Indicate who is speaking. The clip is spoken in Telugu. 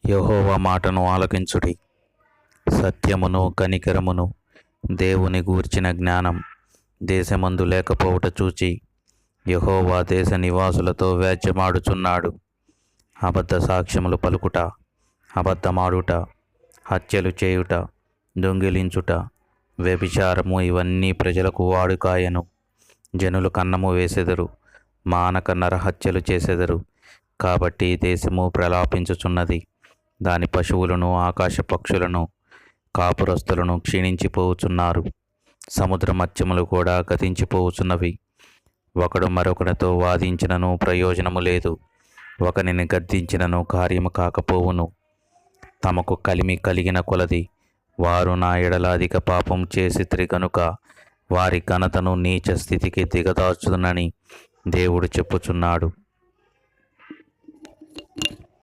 Speaker 1: యెహోవా మాటను ఆలకించుడి. సత్యమును కనికరమును దేవుని గూర్చిన జ్ఞానం దేశమందు లేకపోవుట చూచి యెహోవా దేశ నివాసులతో వ్యాజ్యమాడుచున్నాడు. అబద్ధ సాక్ష్యములు పలుకుట, అబద్ధమాడుట, హత్యలు చేయుట, దొంగిలించుట, వ్యభిచారము ఇవన్నీ ప్రజలకు వాడుకాయను. జనులు కన్నము వేసెదరు, మానక నరహత్యలు చేసెదరు. కాబట్టి దేశము ప్రలాపించుచున్నది. దాని పశువులను, ఆకాశ పక్షులను, కాపురస్తులను క్షీణించిపోవుచున్నారు. సముద్ర మత్స్యములు కూడా గతించిపోవుచున్నవి. ఒకడు మరొకనితో వాదించినను ప్రయోజనము లేదు, ఒకనిని గద్దించినను కార్యము కాకపోవును. తమకు కలిమి కలిగిన కొలది వారు నా ఎడల అధిక పాపం చేసితిరి గనుక వారి ఘనతను నీచ స్థితికి దిగదార్చునని దేవుడు చెప్పుచున్నాడు.